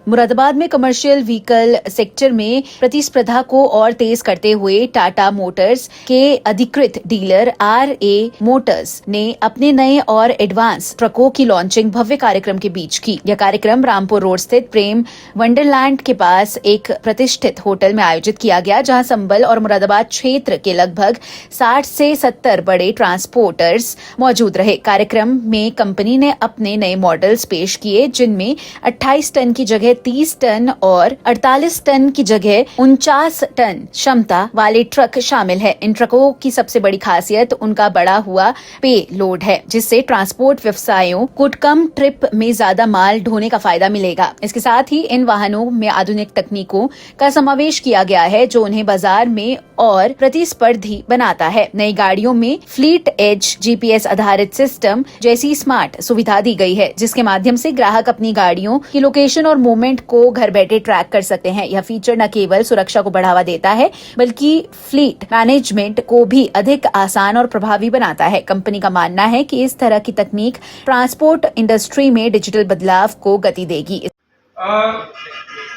मुरादाबाद में commercial vehicle sector में प्रतिस्पर्धा को और तेज करते हुए टाटा मोटर्स के अधिकृत डीलर RA मोटर्स ने अपने नए और एडवांस ट्रकों की लॉन्चिंग भव्य कार्यक्रम के बीच की। यह कार्यक्रम रामपुर रोड स्थित प्रेम वंडरलैंड के पास एक प्रतिष्ठित होटल में आयोजित किया गया, जहां संभल और मुरादाबाद क्षेत्र के लगभग 60 से 70 बड़े ट्रांसपोर्टर्स मौजूद रहे। कार्यक्रम में कंपनी ने अपने नए मॉडल्स पेश किए, जिनमें 28 टन की जगह 30 टन और 48 टन की जगह 49 टन क्षमता वाले ट्रक शामिल है। इन ट्रकों की सबसे बड़ी खासियत उनका बढ़ा हुआ पे लोड है, जिससे ट्रांसपोर्ट व्यवसायों को कम ट्रिप में ज्यादा माल ढोने का फायदा मिलेगा। इसके साथ ही इन वाहनों में आधुनिक तकनीकों का समावेश किया गया है, जो उन्हें बाजार में और प्रतिस्पर्धी बनाता है। नई गाड़ियों में फ्लीट एज GPS आधारित सिस्टम जैसी स्मार्ट सुविधा दी गई है, जिसके माध्यम से ग्राहक अपनी गाड़ियों की लोकेशन और मूवमेंट को घर बैठे ट्रैक कर सकते हैं। यह फीचर न केवल सुरक्षा को बढ़ावा देता है, बल्कि फ्लीट मैनेजमेंट को भी अधिक आसान और प्रभावी बनाता है। कंपनी का मानना है कि इस तरह की तकनीक ट्रांसपोर्ट इंडस्ट्री में डिजिटल बदलाव को गति देगी।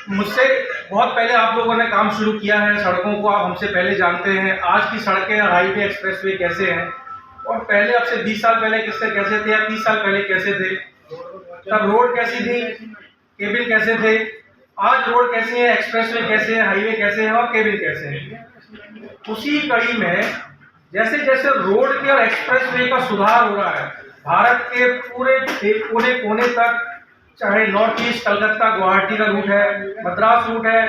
मुझसे बहुत पहले आप लोगों ने काम शुरू किया है, सड़कों को आप हमसे पहले जानते हैं। आज की सड़कें, हाईवे, एक्सप्रेसवे कैसे हैं और पहले अब से 20 साल पहले कैसे थे या 30 साल पहले कैसे थे, तब रोड कैसी थी, केबिन कैसे थे, आज रोड कैसी है, एक्सप्रेसवे कैसे है, हाईवे कैसे है और केबिन कैसे है। उसी कड़ी में जैसे जैसे रोड के और एक्सप्रेसवे का सुधार हो रहा है, भारत के पूरे कोने कोने तक, चाहे नॉर्थ ईस्ट, कलकत्ता गुवाहाटी का रूट है, मद्रास रूट है,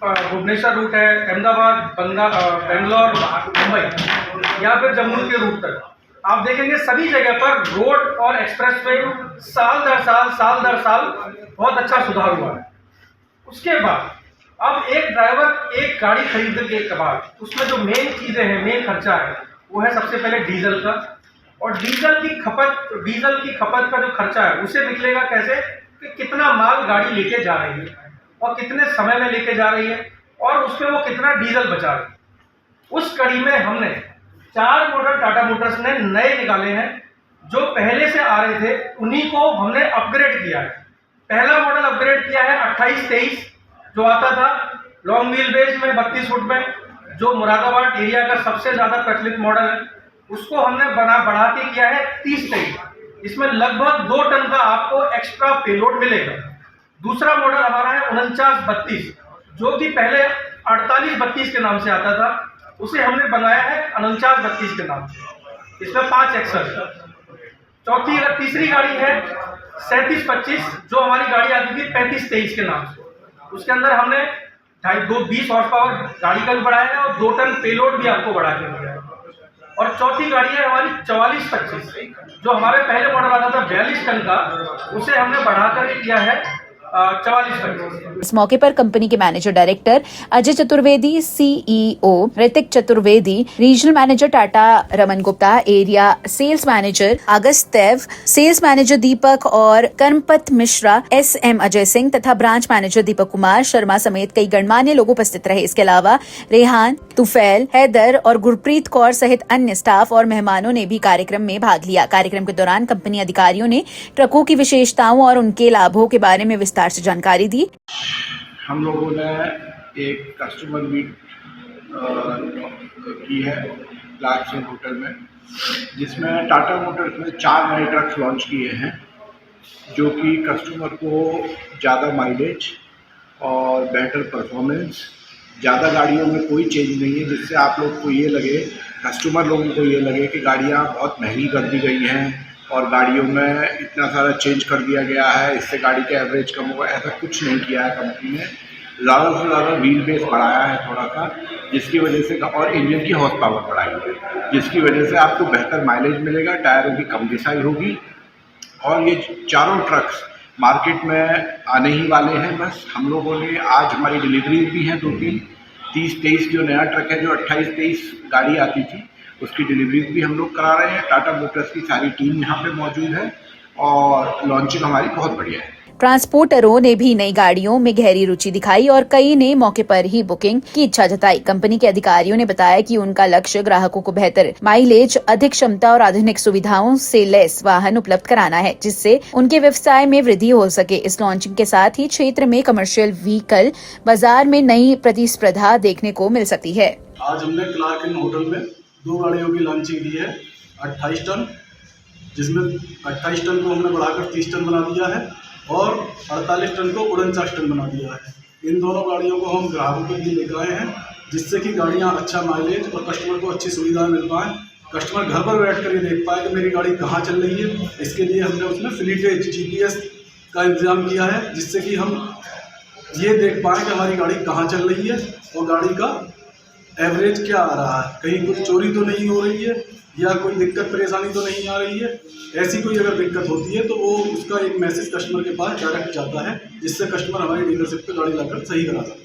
भुवनेश्वर रूट है, अहमदाबाद, बेंगलोर, मुंबई या फिर जम्मू के रूट तक, आप देखेंगे सभी जगह पर रोड और एक्सप्रेसवे साल दर साल बहुत अच्छा सुधार हुआ है। उसके बाद अब एक ड्राइवर एक गाड़ी खरीदने के बाद उसमें जो मेन चीजें हैं, मेन खर्चा है, वो है सबसे पहले डीजल का। और डीजल की खपत का जो खर्चा है, उसे निकलेगा कैसे कि कितना माल गाड़ी लेके जा रही है और कितने समय में लेके जा रही है और उसमें वो कितना डीजल बचा रही है। उस कड़ी में हमने 4 मॉडल टाटा मोटर्स ने नए निकाले हैं, जो पहले से आ रहे थे उन्हीं को हमने अपग्रेड किया है। पहला मॉडल अपग्रेड किया है 28-23 जो आता था लॉन्ग व्हील बेस में 32 फुट में, जो मुरादाबाद एरिया का सबसे ज्यादा प्रचलित मॉडल है, उसको हमने बढ़ा के किया है 30-23। इसमें लगभग 2 टन का आपको एक्स्ट्रा पेलोड मिलेगा। दूसरा मॉडल हमारा है 49-32, जो कि पहले 48-32 के नाम से आता था, उसे हमने बनाया है 49-32 के नाम से। इसमें 5 एक्सल। तीसरी गाड़ी है 37-25, जो हमारी गाड़ी आती थी 35-23 के नाम से। उसके अंदर हमने 20 हॉर्स पावर गाड़ी का भी बढ़ाया है और 2 टन पेलोड भी आपको बढ़ा के दिया है। और चौथी गाड़ी है हमारी 44-25, जो हमारे पहले मॉडल आता था 42 टन का, उसे हमने बढ़ाकर किया है 44-25। इस मौके पर कंपनी के manager director Ajay Chaturvedi, CEO Hrithik Chaturvedi, regional manager Tata Raman Gupta, area sales manager Agast Dev, sales manager Deepak और कर्मपत मिश्रा, SM अजय सिंह तथा ब्रांच मैनेजर दीपक कुमार शर्मा समेत कई गणमान्य लोग उपस्थित रहे। इसके अलावा रेहान, तुफैल, हैदर और गुरप्रीत कौर सहित अन्य स्टाफ और मेहमानों ने भी कार्यक्रम में भाग लिया। कार्यक्रम के दौरान कंपनी अधिकारियों ने ट्रकों की विशेषताओं और उनके लाभों के बारे में विस्तार से जानकारी दी। हम लोगों ने एक कस्टमर मीट की है फ्लैगशिप होटल में, जिसमें टाटा मोटर्स ने 4 नए ट्रक्स लॉन्च किए हैं, जो कि कस्टमर को ज़्यादा माइलेज और बेहतर परफॉर्मेंस, ज़्यादा गाड़ियों में कोई चेंज नहीं है, जिससे आप लोग को ये लगे, कस्टमर लोगों को ये लगे कि गाड़ियाँ बहुत महंगी कर दी गई हैं और गाड़ियों में इतना सारा चेंज कर दिया गया है, इससे गाड़ी का एवरेज कम होगा। ऐसा कुछ नहीं किया है कंपनी ने। ज़्यादा से ज़्यादा व्हील बेस बढ़ाया है थोड़ा सा, जिसकी वजह से, और इंजन की हॉर्स पावर बढ़ाई है, जिसकी वजह से आपको बेहतर माइलेज मिलेगा, टायरों की कम घिसाई होगी। और ये चारों ट्रक्स मार्केट में आने ही वाले हैं। बस हम लोगों ने आज हमारी डिलीवरी भी हैं 2-3। 30-23 जो नया ट्रक है, जो 28-23 गाड़ी आती थी, उसकी डिलीवरी भी हम लोग करा रहे हैं। टाटा मोटर्स की सारी टीम यहाँ पे मौजूद है और लॉन्चिंग हमारी बहुत बढ़िया है। ट्रांसपोर्टरों ने भी नई गाड़ियों में गहरी रुचि दिखाई और कई ने मौके पर ही बुकिंग की इच्छा जताई। कंपनी के अधिकारियों ने बताया कि उनका लक्ष्य ग्राहकों को बेहतर माइलेज, अधिक क्षमता और आधुनिक सुविधाओं से लैस वाहन उपलब्ध कराना है, जिससे उनके व्यवसाय में वृद्धि हो सके। इस लॉन्चिंग के साथ ही क्षेत्र में कमर्शियल व्हीकल बाजार में नई प्रतिस्पर्धा देखने को मिल सकती है। आज हमने क्लार्क इन होटल में 2 गाड़ियों की लॉन्चिंग की है। 28 टन, जिसमें 28 टन को हमने बढ़ाकर 30 टन बना दिया है और 48 टन को 49 टन बना दिया है। इन दोनों गाड़ियों को हम ग्राहकों के लिए लेकर आए हैं, जिससे कि गाड़ियां अच्छा माइलेज और कस्टमर को अच्छी सुविधाएं मिल पाएँ। कस्टमर घर पर बैठ कर ये देख पाए कि मेरी गाड़ी कहाँ चल रही है। इसके लिए हमने उसमें फ्लीटेज GPS का इंतजाम किया है, जिससे कि हम ये देख पाएँ कि हमारी गाड़ी कहाँ चल रही है और गाड़ी का एवरेज क्या आ रहा है, कहीं कुछ चोरी तो नहीं हो रही है या कोई दिक्कत परेशानी तो नहीं आ रही है। ऐसी कोई अगर दिक्कत होती है तो वो उसका एक मैसेज कस्टमर के पास डायरेक्ट जाता है, जिससे कस्टमर हमारी डीलरशिप पे गाड़ी लाकर सही करा सकता है।